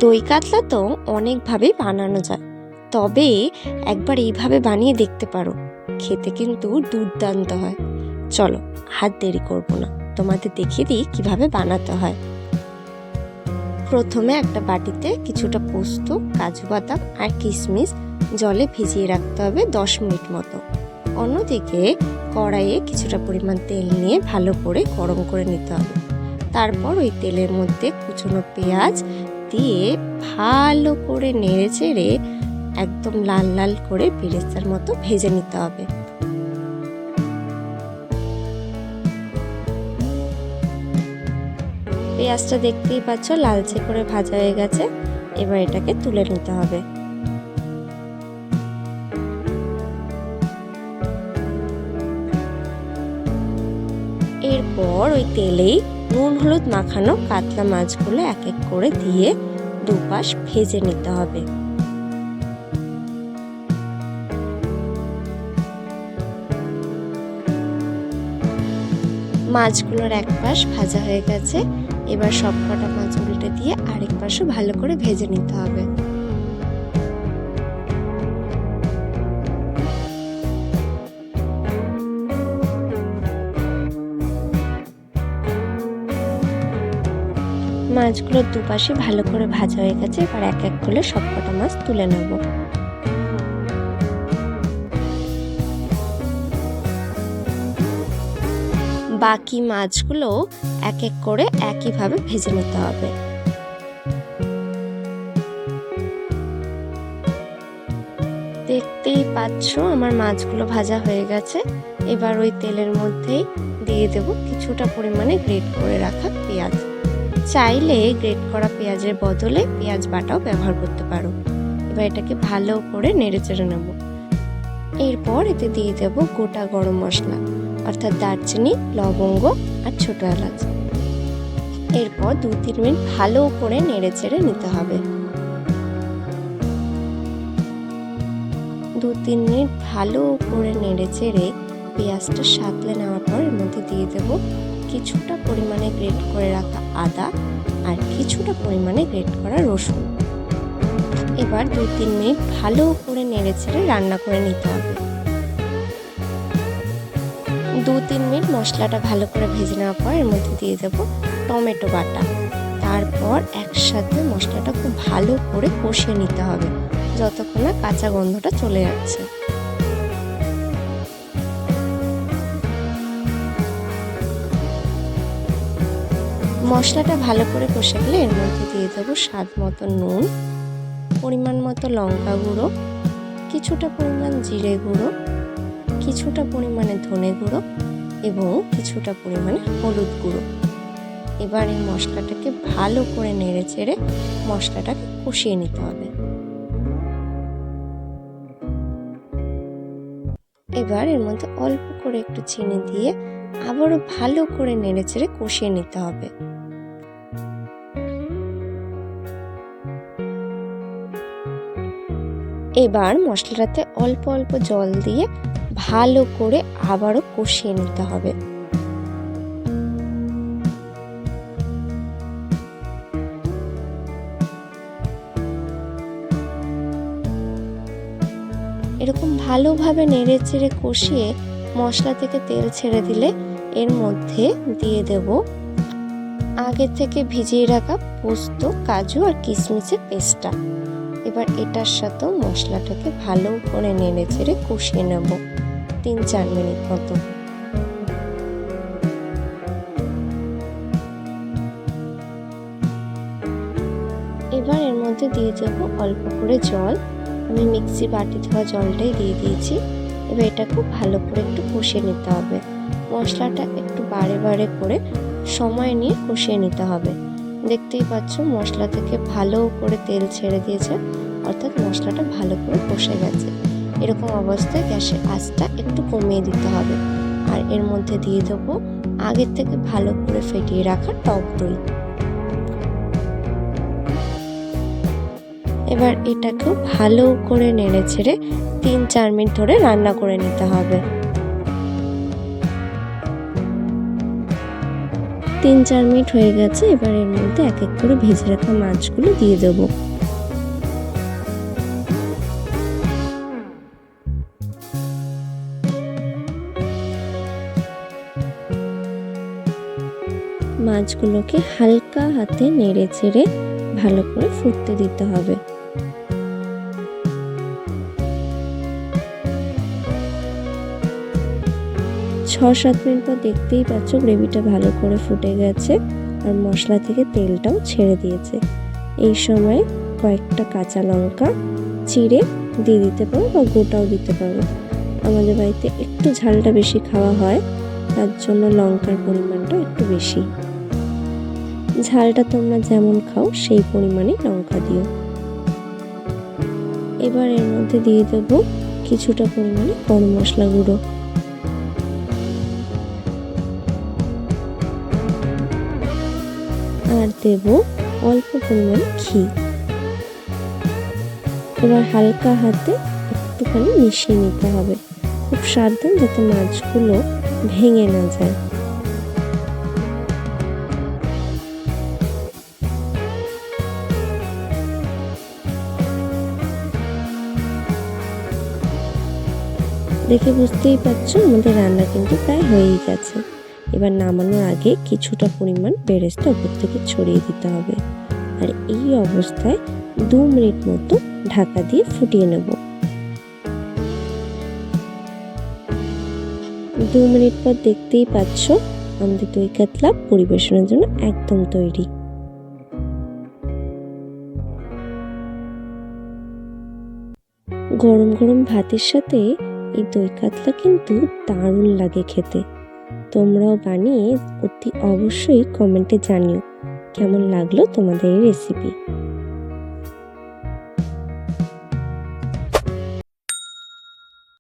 দই কাতলা তো অনেকভাবেই বানানো যায়, তবে একবার এইভাবে বানিয়ে দেখতে পারো, খেতে কিন্তু দুর্দান্ত হয়। চলো, হাত দেরি করব না, তোমাদের দেখিয়ে দিই কিভাবে বানাতে হয়। প্রথমে একটা বাটিতে কিছুটা পোস্ত, কাজু বাদাম আর কিশমিশ জলে ভিজিয়ে রাখতে হবে 10 মিনিট মতো। অন্যদিকে কড়াইয়ে কিছুটা পরিমাণ তেল নিয়ে ভালো করে গরম করে নিতে হবে। তারপর ওই তেলের মধ্যে কুচনো পেঁয়াজ দিয়ে ভালো করে নেড়ে চেড়ে একদম লাল লাল করে বেরেস্তার মতো ভেজে নিতে হবে। পেঁয়াজটা দেখতেই পাচ্ছ লালচে করে ভাজা হয়ে গেছে। এবার এটাকে তুলে নিতে হবে। এরপর ওই তেলেই নুন হলুদ মাখানো কাতলা মাছগুলো এক এক করে দিয়ে দুপাশ ভেজে নিতে হবে। মাছগুলোর এক পাশ ভাজা হয়ে গেছে। এবার সবকটা মাছ উল্টে দিয়ে আরেক পাশও ভালো করে ভেজে নিতে হবে। মাছগুলোর দুপাশে ভালো করে ভাজা হয়ে গেছে। এবার এক এক করে সবকটা মাছ তুলে নেব। বাকি মাছগুলো এক এক করে একইভাবে ভেজে নিতে হবে। দেখতেই পাচ্ছ আমার মাছগুলো ভাজা হয়ে গেছে। এবার ওই তেলের মধ্যেই দিয়ে দেব কিছুটা পরিমাণে গ্রেট করে রাখা পেঁয়াজ। চাইলে গ্রেট করা পেঁয়াজের বদলে পেঁয়াজ বাটাও ব্যবহার করতে পারো। এবার এটাকে ভালো করে নেড়ে চেড়ে নেব। এরপর এতে দিয়ে দেব গোটা গরম মশলা, অর্থাৎ দারচিনি, লবঙ্গ আর ছোট এলাচ। এরপর 2-3 মিনিট ভালো করে নেড়ে চেড়ে নিতে হবে। 2-3 মিনিট ভালো করে নেড়ে চেড়ে পেঁয়াজটা সাঁতলে নেওয়ার পর এর মধ্যে দিয়ে দেব কিছুটা পরিমাণে গ্রেট করে রাখা আদা আর কিছুটা পরিমাণে গ্রেট করা রসুন। এবার 2-3 মিনিট ভালো করে নেড়ে চেড়ে রান্না করে নিতে হবে। 2-3 মিনিট মশলাটা ভালো করে ভেজে নেওয়ার পর এর মধ্যে দিয়ে দেব টমেটো বাটা। তারপর একসাথে মশলাটা খুব ভালো করে কষিয়ে নিতে হবে যতক্ষণ না কাঁচা গন্ধটা চলে যাচ্ছে। মশলাটা ভালো করে কষে গেলে এর মধ্যে দিয়ে দেবো স্বাদ মতো নুন, পরিমাণ মতো লঙ্কা গুঁড়ো, কিছুটা পরিমাণ জিরে গুঁড়ো, কিছুটা পরিমাণে ধনে গুঁড়ো এবং কিছুটা পরিমাণে হলুদ গুঁড়ো। এবার এই মশলাটাকে ভালো করে নেড়ে চেড়ে মশলাটাকে কষিয়ে নিতে হবে। এবার এর মধ্যে অল্প করে একটু চিনি দিয়ে আবারও ভালো করে নেড়ে চেড়ে কষিয়ে নিতে হবে। এবার মশলাটাতে অল্প অল্প জল দিয়ে ভালো করে আবারও কষিয়ে নিতে হবে। এরকম ভালোভাবে নেড়ে চেড়ে কষিয়ে মশলা থেকে তেল ছেড়ে দিলে এর মধ্যে দিয়ে দেব আগে থেকে ভিজিয়ে রাখা পোস্ত, কাজু আর কিশমিশের পেস্টটা। এবার এটার সাথেও মশলাটাকে ভালো করে নেড়ে চেড়ে কষিয়ে নেব 3-4 মিনিট মতো। এবার এর মধ্যে দিয়ে দেব অল্প করে জল। আমি মিক্সি বাটি ধোয়া জলটাই দিয়ে দিয়েছি। এবার এটা খুব ভালো করে একটু কষিয়ে নিতে হবে। মশলাটা একটু বারে বারে করে সময় নিয়ে কষিয়ে নিতে হবে। দেখতেই পাচ্ছ মশলা থেকে ভালো করে তেল ছেড়ে দিয়েছে, অর্থাৎ মশলাটা ভালো করে কষে গেছে। এরকম অবস্থায় গ্যাসের আঁচটা একটু কমিয়ে দিতে হবে। আর এর মধ্যে দিয়ে দেবো আগের থেকে ভালো করে ফেটিয়ে রাখা টক দই। এবার এটাকেও ভালো করে নেড়ে ছেড়ে 3-4 মিনিট ধরে রান্না করে নিতে হবে। 3-4 মিনিট হয়ে গেছে। এবার এর মধ্যে এক এক করে ভেজে রাখা মাছগুলো দিয়ে দেবো। মাছগুলোকে হালকা হাতে নেড়ে চেড়ে ভালো করে ফুটতে দিতে হবে। ছ 7 মিনিট পর দেখতেই পাচ্ছ গ্রেভিটা ভালো করে ফুটে গেছে আর মশলা থেকে তেলটাও ছেড়ে দিয়েছে। এই সময় কয়েকটা কাঁচা লঙ্কা চিড়ে দিয়ে দিতে পারো বা গোটাও দিতে পারো। আমাদের বাড়িতে একটু ঝালটা বেশি খাওয়া হয়, তার জন্য লঙ্কার পরিমাণটা একটু বেশি। ঝালটা তোমরা যেমন খাও সেই পরিমাণে লঙ্কা দিও। এবার এর মধ্যে দিয়ে দেবো কিছুটা পরিমাণে গরম মশলা গুঁড়ো, আর দেব অল্প পরিমাণে ঘি। এবার হালকা হাতে একটুখানি মিশিয়ে নিতে হবে। খুব সাবধান যাতে মাছগুলো ভেঙে না যায়। দেখে বুঝতেই পারছো আমাদের রান্না কিন্তু প্রায় হয়েই গেছে। এবার নামানোর আগে কিছুটা পরিমাণ বেরেস্তা উপর থেকে ছড়িয়ে দিতে হবে। আর এই অবস্থায় 2 মিনিট মতো ঢাকা দিয়ে ফুটিয়ে নেব। 2 মিনিট পর দেখতেই পাচ্ছ আমাদের দই কাতলা পরিবেশনের জন্য একদম তৈরি। গরম গরম ভাতের সাথে এই দই কাতলা কিন্তু দারুণ লাগে খেতে। তোমরাও বানিয়ে অতি অবশ্যই কমেন্টে জানিও কেমন লাগলো তোমাদের এই রেসিপি।